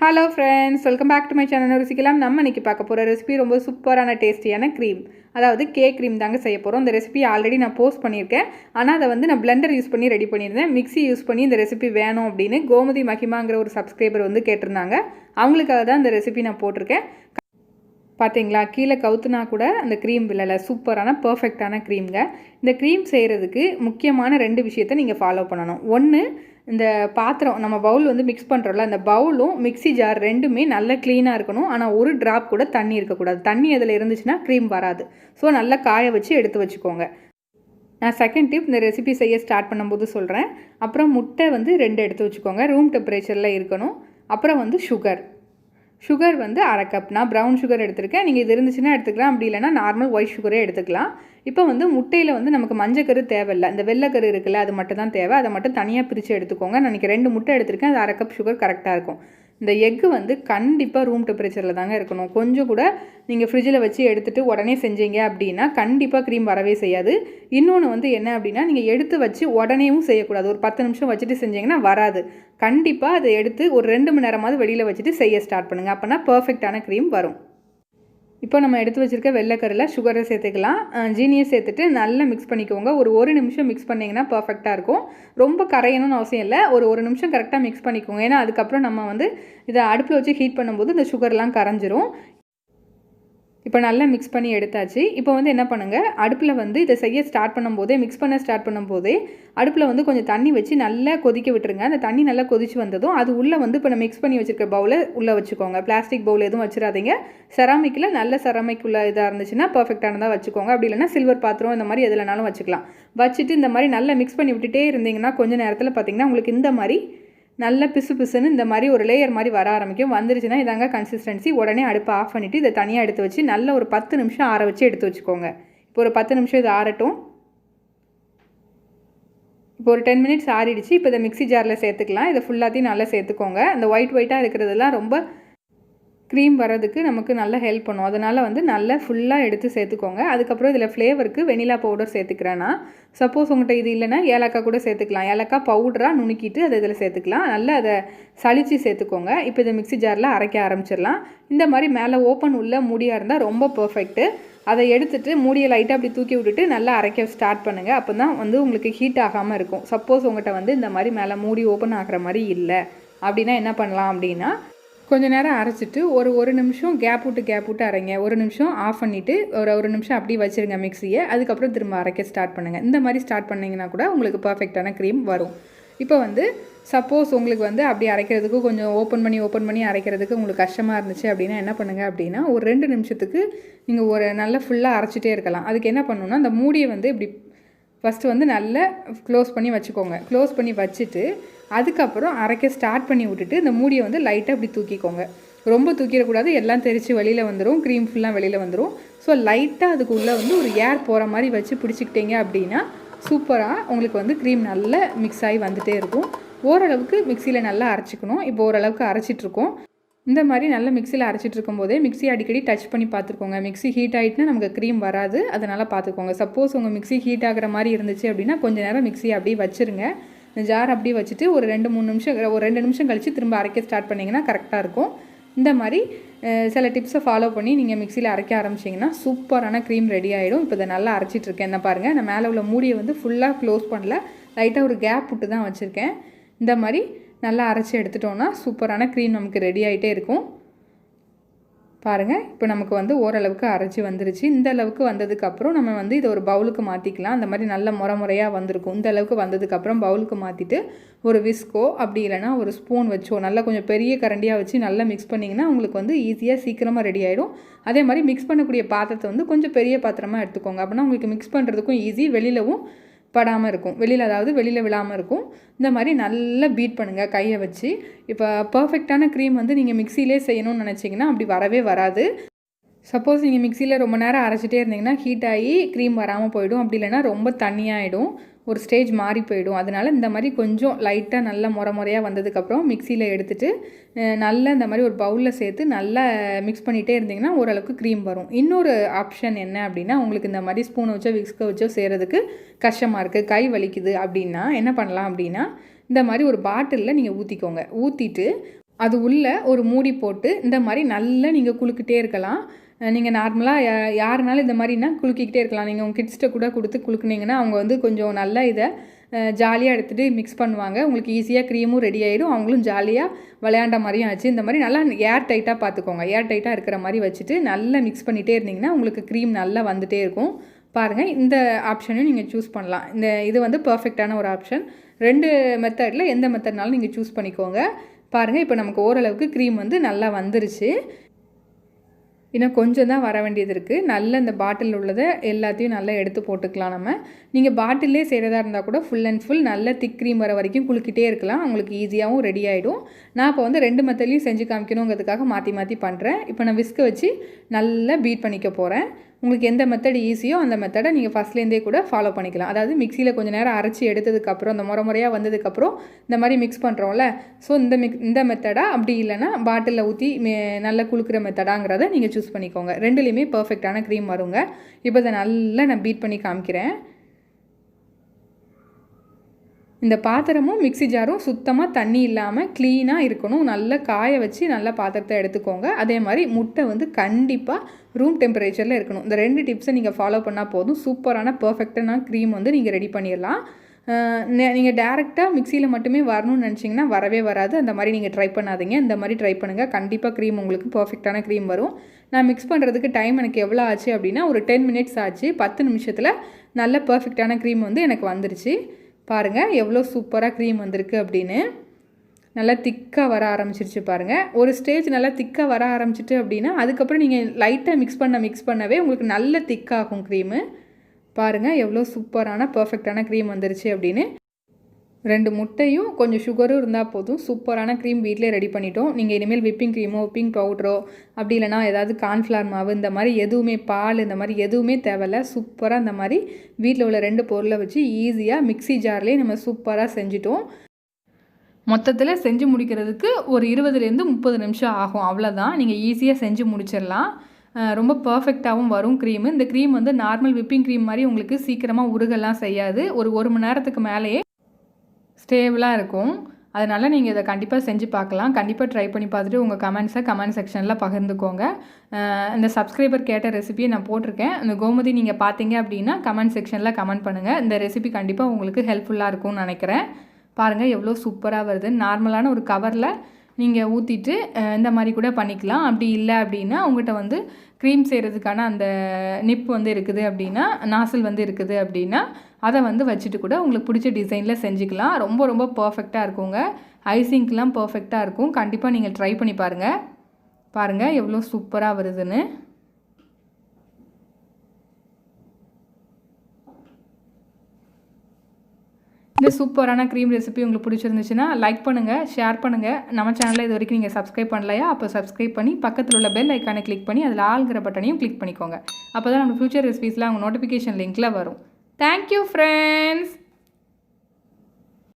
Hello friends, welcome back to my channel ருசிக்கலாம். நம்ம இன்றைக்கி பார்க்க போகிற ரெசிபி ரொம்ப சூப்பரான டேஸ்டியான க்ரீம், அதாவது கேக் க்ரீம் தாங்க செய்ய போகிறோம். இந்த ரெசிபி ஆல்ரெடி நான் போஸ்ட் பண்ணியிருக்கேன். ஆனால் அதை நான் பிளெண்டர் யூஸ் பண்ணி ரெடி பண்ணியிருந்தேன். மிக்ஸி யூஸ் பண்ணி இந்த ரெசிபி வேணும் அப்படின்னு கோமதி மகிமாங்கிற ஒரு சப்ஸ்கிரைபர் கேட்டிருந்தாங்க. அவங்களுக்காக தான் இந்த ரெசிபி நான் போட்டிருக்கேன். பார்த்தீங்களா, கீழே கவுத்துனா கூட அந்த க்ரீம் விழலை. சூப்பரான பர்ஃபெக்டான க்ரீம்ங்க. இந்த க்ரீம் செய்கிறதுக்கு முக்கியமான 2 விஷயத்தை நீங்கள் ஃபாலோ பண்ணணும். ஒன்று, இந்த பாத்திரம் நம்ம பவுல் மிக்ஸ் பண்ணுறோம்ல, அந்த பவுலும் மிக்ஸி ஜார் ரெண்டுமே நல்லா க்ளீனாக இருக்கணும். ஆனால் ஒரு ட்ராப் கூட தண்ணி இருக்கக்கூடாது. தண்ணி அதில் இருந்துச்சுன்னா க்ரீம் வராது. ஸோ நல்லா காய வச்சு எடுத்து வச்சுக்கோங்க. நான் செகண்ட் டிப் இந்த ரெசிபி செய்ய ஸ்டார்ட் பண்ணும்போது சொல்கிறேன். அப்புறம் முட்டை 2 எடுத்து வச்சுக்கோங்க. ரூம் டெம்பரேச்சரில் இருக்கணும். அப்புறம் சுகர் 1/2 கப். நான் ப்ரௌன் சுகர் எடுத்துருக்கேன். நீங்கள் இது இருந்துச்சுன்னா எடுத்துக்கலாம், அப்படி இல்லைனா நார்மல் ஒயிட் சுகரே எடுத்துக்கலாம். இப்போ முட்டையில் நமக்கு மஞ்சக்கரு தேவையில்லை, இந்த வெள்ளைக்கரு இருக்குல்ல, அது மட்டும் தான் தேவை. அதை மட்டும் தனியாக பிரித்து எடுத்துக்கோங்க. நான் இன்றைக்கி 2 முட்டை எடுத்திருக்கேன். அது 1/2 கப் சுகர் கரெக்டாக இருக்கும். இந்த எக்கு கண்டிப்பாக ரூம் டெம்பரேச்சரில் தாங்க இருக்கணும். கொஞ்சம் கூட நீங்கள் ஃப்ரிட்ஜில் வச்சு எடுத்துகிட்டு உடனே செஞ்சீங்க அப்படின்னா கண்டிப்பாக க்ரீம் வரவே செய்யாது. இன்னொன்று என்ன அப்படின்னா, நீங்கள் எடுத்து வச்சு உடனேவும் செய்யக்கூடாது. ஒரு 10 நிமிஷம் வச்சுட்டு செஞ்சீங்கன்னா வராது. கண்டிப்பாக அதை எடுத்து ஒரு 2 மணி நேரமாவது வெளியில் வச்சுட்டு செய்ய ஸ்டார்ட் பண்ணுங்கள். அப்போனா பர்ஃபெக்டான க்ரீம் வரும். இப்போ நம்ம எடுத்து வச்சுருக்க வெள்ளைக்கரில் சுகரை சேர்த்துக்கலாம். ஜீனியை சேர்த்துட்டு நல்லா மிக்ஸ் பண்ணிக்கோங்க. ஒரு நிமிஷம் மிக்ஸ் பண்ணிங்கன்னா பர்ஃபெக்டாக இருக்கும். ரொம்ப கரையணும்னு அவசியம் இல்லை. ஒரு நிமிஷம் கரெக்டாக மிக்ஸ் பண்ணிக்கோங்க. ஏன்னா அதுக்கப்புறம் நம்ம இதை அடுப்பில் வச்சு ஹீட் பண்ணும்போது இந்த சுகர்லாம் கரைஞ்சிரும். இப்போ நல்லா மிக்ஸ் பண்ணி எடுத்தாச்சு. இப்போ என்ன பண்ணுங்கள், அடுப்பில் இதை செய்ய ஸ்டார்ட் பண்ணும்போதே, மிக்ஸ் பண்ண ஸ்டார்ட் பண்ணும்போதே அடுப்பில் கொஞ்சம் தண்ணி வச்சு நல்லா கொதிக்க விட்டுருங்க. அந்த தண்ணி நல்லா கொதிச்சு வந்ததும் அது உள்ளே இப்போ நம்ம மிக்ஸ் பண்ணி வச்சுருக்க பவுலை உள்ளே வச்சுக்கோங்க. பிளாஸ்டிக் பவுல் எதுவும் வச்சிடாதீங்க. செராமிக்கில் நல்ல செராமிக் உள்ள இதாக இருந்துச்சுன்னா பர்ஃபெக்டானதாக வச்சுக்கோங்க. அப்படி இல்லைனா சில்வர் பாத்திரம் இந்த மாதிரி எதுலனாலும் வச்சுக்கலாம். வச்சுட்டு இந்த மாதிரி நல்லா மிக்ஸ் பண்ணி விட்டுட்டே இருந்தீங்கன்னா கொஞ்சம் நேரத்தில் பார்த்திங்கன்னா உங்களுக்கு இந்த மாதிரி நல்ல பிசுன்னு இந்த மாதிரி ஒரு லேயர் மாதிரி வர ஆரம்பிக்கும். வந்துருச்சுன்னா இதாங்க கன்சிஸ்டன்சி. உடனே அடுப்பை ஆஃப் பண்ணிவிட்டு இதை தனியாக எடுத்து வச்சு நல்ல ஒரு 10 நிமிஷம் ஆற வச்சு எடுத்து வச்சுக்கோங்க. இப்போ ஒரு 10 நிமிஷம் இது ஆறட்டும். இப்போ ஒரு 10 மினிட்ஸ் ஆறிடுச்சு. இப்போ இதை மிக்ஸி ஜாரில் சேர்த்துக்கலாம். இதை ஃபுல்லாத்தையும் நல்லா சேர்த்துக்கோங்க. அந்த ஒயிட்டாக இருக்கிறதெல்லாம் ரொம்ப க்ரீம் வரதுக்கு நமக்கு நல்லா ஹெல்ப் பண்ணும். அதனால் நல்லா ஃபுல்லாக எடுத்து சேர்த்துக்கோங்க. அதுக்கப்புறம் இதில் ஃப்ளேவருக்கு வெனிலா பவுடர் சேர்த்துக்கிறேன்னா, சப்போஸ் உங்கள்கிட்ட இது இல்லைன்னா ஏலக்காய் கூட சேர்த்துக்கலாம். ஏலக்காய் பவுடராக நுணுக்கிட்டு அதை இதில் சேர்த்துக்கலாம். நல்லா அதை சளிச்சு சேர்த்துக்கோங்க. இப்போ இதை மிக்ஸி ஜாரில் அரைக்க ஆரம்பிச்சிடலாம். இந்த மாதிரி மேலே ஓப்பன் உள்ள மூடியாக இருந்தால் ரொம்ப பர்ஃபெக்ட்டு. அதை எடுத்துகிட்டு மூடியை லைட்டாக அப்படி தூக்கி விட்டுட்டு நல்லா அரைக்க ஸ்டார்ட் பண்ணுங்கள். அப்போ தான் உங்களுக்கு ஹீட் ஆகாமல் இருக்கும். சப்போஸ் உங்கள்கிட்ட இந்த மாதிரி மேலே மூடி ஓப்பன் ஆகிற மாதிரி இல்லை அப்படின்னா என்ன பண்ணலாம் அப்படின்னா, கொஞ்சம் நேரம் அரைச்சிட்டு ஒரு நிமிஷம் கேப் விட்டு அரைங்க. ஒரு நிமிஷம் ஆஃப் பண்ணிவிட்டு ஒரு நிமிஷம் அப்படியே வச்சுருங்க மிக்ஸியை. அதுக்கப்புறம் திரும்ப அரைக்க ஸ்டார்ட் பண்ணுங்கள். இந்த மாதிரி ஸ்டார்ட் பண்ணிங்கன்னா கூட உங்களுக்கு பர்ஃபெக்டான க்ரீம் வரும். இப்போ சப்போஸ் உங்களுக்கு அப்படி அரைக்கிறதுக்கு கொஞ்சம் ஓப்பன் பண்ணி அரைக்கிறதுக்கு உங்களுக்கு கஷ்டமாக இருந்துச்சு அப்படின்னா என்ன பண்ணுங்கள் அப்படின்னா, ஒரு 2 நிமிஷத்துக்கு நீங்கள் ஒரு நல்லா ஃபுல்லாக அரைச்சிட்டே இருக்கலாம். அதுக்கு என்ன பண்ணணுன்னா, அந்த மூடியை இப்படி ஃபஸ்ட்டு நல்லா க்ளோஸ் பண்ணி வச்சுக்கோங்க. க்ளோஸ் பண்ணி வச்சுட்டு அதுக்கப்புறம் அரைக்க ஸ்டார்ட் பண்ணி விட்டுட்டு இந்த மூடியை லைட்டாக இப்படி தூக்கிக்கோங்க. ரொம்ப தூக்கிடக்கூடாது, எல்லாம் தெரித்து வெளியில் வந்துடும், க்ரீம் ஃபுல்லாக வெளியில் வந்துடும். ஸோ லைட்டாக அதுக்குள்ளே ஒரு ஏர் போகிற மாதிரி வச்சு பிடிச்சிக்கிட்டீங்க அப்படின்னா சூப்பராக உங்களுக்கு க்ரீம் நல்லா மிக்ஸ் ஆகி வந்துகிட்டே இருக்கும். ஓரளவுக்கு மிக்சியில் நல்லா அரைச்சிக்கணும். இப்போ ஓரளவுக்கு அரைச்சிட்ருக்கோம். இந்த மாதிரி நல்லா மிக்சியில் அரைச்சிட்டு இருக்கும்போதே மிக்ஸி அடிக்கடி டச் பண்ணி பார்த்துக்கோங்க. மிக்ஸி ஹீட் ஆகிட்டுனா நமக்கு க்ரீம் வராது, அதனால் பார்த்துக்கோங்க. சப்போஸ் உங்கள் மிக்ஸி ஹீட் ஆகிற மாதிரி இருந்துச்சு அப்படின்னா கொஞ்சம் நேரம் மிக்ஸியை அப்படியே வச்சுருங்க. இந்த ஜார் அப்படியே வச்சுட்டு ஒரு 2 நிமிஷம் கழித்து திரும்ப அரைக்க ஸ்டார்ட் பண்ணிங்கன்னா கரெக்டாக இருக்கும். இந்த மாதிரி சில டிப்ஸை ஃபாலோ பண்ணி நீங்கள் மிக்ஸியில் அரைக்க ஆரம்பிச்சிங்கன்னா சூப்பரான க்ரீம் ரெடி ஆகிடும். இப்போ இதை நல்லா அரைச்சிட்ருக்கேன். என்ன பாருங்கள், நான் மேலே உள்ள மூடியை ஃபுல்லாக க்ளோஸ் பண்ணல, லைட்டாக ஒரு கேப் விட்டு தான் வச்சுருக்கேன். இந்த மாதிரி நல்லா அரைச்சி எடுத்துட்டோன்னா சூப்பரான க்ரீம் நமக்கு ரெடி ஆகிட்டே இருக்கும். பாருங்கள், இப்போ நமக்கு ஓரளவுக்கு அரைச்சி வந்துருச்சு. இந்த அளவுக்கு வந்ததுக்கப்புறம் நம்ம இதை ஒரு பவுலுக்கு மாற்றிக்கலாம். அந்த மாதிரி நல்ல முறையாக வந்திருக்கும். இந்த அளவுக்கு வந்ததுக்கப்புறம் பவுலுக்கு மாற்றிட்டு ஒரு விஸ்கோ அப்படி இல்லைனா ஒரு ஸ்பூன் வச்சோ நல்லா கொஞ்சம் பெரிய கரண்டியாக வச்சு நல்லா மிக்ஸ் பண்ணிங்கன்னா உங்களுக்கு ஈஸியாக சீக்கிரமாக ரெடி ஆகிடும். அதே மாதிரி மிக்ஸ் பண்ணக்கூடிய பாத்திரத்தை கொஞ்சம் பெரிய பாத்திரமாக எடுத்துக்கோங்க. அப்படின்னா உங்களுக்கு மிக்ஸ் பண்ணுறதுக்கும் ஈஸி, வெளியிலவும் படாமல் இருக்கும். வெளியில் விழாமல் இருக்கும். இந்த மாதிரி நல்லா பீட் பண்ணுங்கள் கையை வச்சு. இப்போ பர்ஃபெக்டான க்ரீம் நீங்கள் மிக்சியிலே செய்யணும்னு நினச்சிங்கன்னா அப்படி வரவே வராது. சப்போஸ் நீங்கள் மிக்சியில் ரொம்ப நேரம் அரைச்சிட்டே இருந்தீங்கன்னா ஹீட் ஆகி க்ரீம் வராமல் போயிடும். அப்படி இல்லைனா ரொம்ப தண்ணியாகிடும், ஒரு ஸ்டேஜ் மாறி போயிடும். அதனால் இந்த மாதிரி கொஞ்சம் லைட்டாக நல்லா முறையாக வந்ததுக்கப்புறம் மிக்சியில் எடுத்துகிட்டு நல்லா இந்த மாதிரி ஒரு பவுலில் சேர்த்து நல்லா மிக்ஸ் பண்ணிகிட்டே இருந்தீங்கன்னா ஓரளவுக்கு க்ரீம் வரும். இன்னொரு ஆப்ஷன் என்ன அப்படின்னா, உங்களுக்கு இந்த மாதிரி ஸ்பூனை வச்சோ விஸ்கை வச்சோ செய்கிறதுக்கு கஷ்டமாக இருக்குது, கை வலிக்குது அப்படின்னா என்ன பண்ணலாம் அப்படின்னா, இந்த மாதிரி ஒரு பாட்டிலில் நீங்கள் ஊற்றிக்கோங்க. ஊற்றிட்டு அது உள்ள ஒரு மூடி போட்டு இந்த மாதிரி நல்லா நீங்கள் குலுக்கிட்டே இருக்கலாம். நீங்கள் நார்மலாக யாருனாலும் இந்த மாதிரினா குலுக்கிக்கிட்டே இருக்கலாம். நீங்கள் உங்கள் கிட்ஸ்கிட்ட கூட கொடுத்து குலுக்குனீங்கன்னா அவங்க வந்து கொஞ்சம் நல்லா இதை ஜாலியாக எடுத்துகிட்டு மிக்ஸ் பண்ணுவாங்க. உங்களுக்கு ஈஸியாக க்ரீமும் ரெடி ஆகிடும். அவங்களும் ஜாலியாக விளையாண்ட மாதிரியும் ஆச்சு. இந்த மாதிரி நல்லா ஏர் டைட்டாக பார்த்துக்கோங்க. ஏர் டைட்டாக இருக்கிற மாதிரி வச்சுட்டு நல்லா மிக்ஸ் பண்ணிகிட்டே இருந்தீங்கன்னா உங்களுக்கு க்ரீம் நல்லா வந்துகிட்டே இருக்கும். பாருங்கள், இந்த ஆப்ஷனையும் நீங்கள் சூஸ் பண்ணலாம். இது வந்து பர்ஃபெக்டான ஒரு ஆப்ஷன். 2 மெத்தடில் எந்த மெத்தட்னாலும் நீங்கள் சூஸ் பண்ணிக்கோங்க. பாருங்கள், இப்போ நமக்கு ஓரளவுக்கு க்ரீம் வந்து நல்லா வந்துருச்சு. இன்னும் கொஞ்சம் தான் வர வேண்டியது இருக்குது. நல்ல இந்த பாட்டில் உள்ளதை எல்லாத்தையும் நல்லா எடுத்து போட்டுக்கலாம் நம்ம. நீங்கள் பாட்டிலே செய்கிறதா இருந்தால் கூட ஃபுல் அண்ட் ஃபுல் நல்ல திக் க்ரீம் வர வரைக்கும் குலுக்கிட்டே இருக்கலாம். உங்களுக்கு ஈஸியாகவும் ரெடி ஆகிடும். நான் இப்போ வந்து 2 மெத்தட்லையும் செஞ்சு காமிக்கணுங்கிறதுக்காக மாற்றி பண்ணுறேன். இப்போ நான் விஸ்கை வச்சு நல்லா பீட் பண்ணிக்க போகிறேன். உங்களுக்கு எந்த மெத்தட் ஈஸியோ அந்த மெத்தடை நீங்கள் ஃபஸ்ட்லேருந்தே கூட ஃபாலோ பண்ணிக்கலாம். அதாவது மிக்சியில் கொஞ்சம் நேரம் அரைச்சி எடுத்ததுக்கப்புறம் அந்த முறையாக வந்ததுக்கப்புறம் இந்த மாதிரி மிக்ஸ் பண்ணுறோம்ல, ஸோ இந்த மெத்தடா அப்படி இல்லைனா பாட்டிலில் ஊற்றி நல்லா குலுக்கிற மெத்தடாங்கிறத நீங்கள் சூஸ் பண்ணிக்கோங்க. 2லேயுமே பர்ஃபெக்டான க்ரீம் வருங்க. இப்போ இதை நல்லா நான் பீட் பண்ணி காமிக்கிறேன். இந்த பாத்திரமும் மிக்ஸி ஜாரும் சுத்தமாக தண்ணி இல்லாமல் க்ளீனாக இருக்கணும். நல்லா காய வச்சு நல்லா பாத்திரத்தை எடுத்துக்கோங்க. அதே மாதிரி முட்டை வந்து கண்டிப்பாக ரூம் டெம்பரேச்சரில் இருக்கணும். இந்த 2 டிப்ஸை நீங்கள் ஃபாலோ பண்ணால் போதும். சூப்பரான பர்ஃபெக்டான க்ரீம் வந்து நீங்கள் ரெடி பண்ணிடலாம். நீங்கள் டேரெக்டாக மிக்சியில் மட்டுமே வரணும்னு நினச்சிங்கன்னா வரவே வராது. அந்த மாதிரி நீங்கள் ட்ரை பண்ணாதீங்க. இந்த மாதிரி ட்ரை பண்ணுங்கள். கண்டிப்பாக க்ரீம் உங்களுக்கு பர்ஃபெக்டான க்ரீம் வரும். நான் மிக்ஸ் பண்ணுறதுக்கு டைம் எனக்கு எவ்வளோ ஆச்சு அப்படின்னா ஒரு 10 மினிட்ஸ் ஆச்சு. 10 நிமிஷத்தில் நல்ல பர்ஃபெக்டான க்ரீம் வந்து எனக்கு வந்துருச்சு. பாருங்கள் எவ்வளோ சூப்பராக க்ரீம் வந்திருக்கு அப்படின்னு. நல்லா திக்காக வர ஆரம்பிச்சிருச்சு பாருங்கள். ஒரு ஸ்டேஜ் நல்லா திக்காக வர ஆரம்பிச்சிட்டு அப்படின்னா அதுக்கப்புறம் நீங்கள் லைட்டாக மிக்ஸ் பண்ணவே உங்களுக்கு நல்ல திக்காகும் க்ரீமு. பாருங்கள் எவ்வளோ சூப்பரான பர்ஃபெக்டான க்ரீம் வந்துருச்சு அப்படின்னு. 2 முட்டையும் கொஞ்சம் சுகரும் இருந்தால் போதும். சூப்பரான க்ரீம் வீட்டிலே ரெடி பண்ணிட்டோம். நீங்கள் இனிமேல் விப்பிங் க்ரீமோ விப்பிங் பவுடரோ அப்படி இல்லைனா ஏதாவது கார்ன்ஃப்ளவர் மாவு இந்த மாதிரி எதுவுமே பால் இந்த மாதிரி எதுவுமே தேவையில்ல. சூப்பராக இந்த மாதிரி வீட்டில் உள்ள 2 பொருளை வச்சு ஈஸியாக மிக்ஸி ஜார்லேயே நம்ம சூப்பராக செஞ்சிட்டோம். மொத்தத்தில் செஞ்சு முடிக்கிறதுக்கு ஒரு 20லேருந்து 30 நிமிஷம் ஆகும். அவ்வளோதான். நீங்கள் ஈஸியாக செஞ்சு முடிச்சிடலாம். ரொம்ப பர்ஃபெக்டாகவும் வரும் க்ரீமு. இந்த க்ரீம் வந்து நார்மல் விப்பிங் க்ரீம் மாதிரி உங்களுக்கு சீக்கிரமாக உருகலாம் செய்யாது. ஒரு 1 மணி நேரத்துக்கு மேலேயே ஸ்டேபிளாக இருக்கும். அதனால் நீங்கள் இதை கண்டிப்பாக செஞ்சு பார்க்கலாம். கண்டிப்பாக ட்ரை பண்ணி பார்த்துட்டு உங்கள் கமெண்ட்ஸை கமெண்ட் செக்ஷனில் பகிர்ந்துக்கோங்க. இந்த சப்ஸ்கிரைபர் கேட்ட ரெசிபியை நான் போட்டிருக்கேன். இந்த கோமதி நீங்கள் பார்த்தீங்க அப்படின்னா கமெண்ட் செக்ஷனில் கமெண்ட் பண்ணுங்கள். இந்த ரெசிபி கண்டிப்பாக உங்களுக்கு ஹெல்ப்ஃபுல்லாக இருக்கும்னு நினைக்கிறேன். பாருங்கள் எவ்வளோ சூப்பராக வருது. நார்மலான ஒரு கவரில் நீங்கள் ஊற்றிட்டு இந்த மாதிரி கூட பண்ணிக்கலாம். அப்படி இல்லை அப்படின்னா உங்கள்கிட்ட வந்து க்ரீம் செய்கிறதுக்கான அந்த நிப் வந்து இருக்குது அப்படின்னா நாசில் வந்து இருக்குது அப்படின்னா அதை வந்து வச்சுட்டு கூட உங்களுக்கு பிடிச்ச டிசைனில் செஞ்சுக்கலாம். ரொம்ப ரொம்ப பர்ஃபெக்டாக இருக்குங்க. ஐசிங்க்கெலாம் பர்ஃபெக்டாக இருக்கும். கண்டிப்பாக நீங்கள் ட்ரை பண்ணி பாருங்கள். பாருங்கள் எவ்வளோ சூப்பராக வருதுன்னு. இந்த சூப்பரான க்ரீம் ரெசிபி உங்களுக்கு பிடிச்சிருந்துச்சுன்னா லைக் பண்ணுங்கள், ஷேர் பண்ணுங்கள். நம்ம சேனலில் இது வரைக்கும் நீங்கள் சப்ஸ்கிரைப் பண்ணலையா? அப்போ சப்ஸ்கிரைப் பண்ணி பக்கத்தில் உள்ள பெல் ஐக்கானை கிளிக் பண்ணி அதில் ஆல்ங்கிற பட்டனையும் கிளிக் பண்ணிக்கோங்க. அப்போ தான் நம்ம ஃபியூச்சர் ரெசிபீஸ்லாம் அவங்க நோட்டிஃபிகேஷன் லிங்க்கில் வரும். Thank you friends.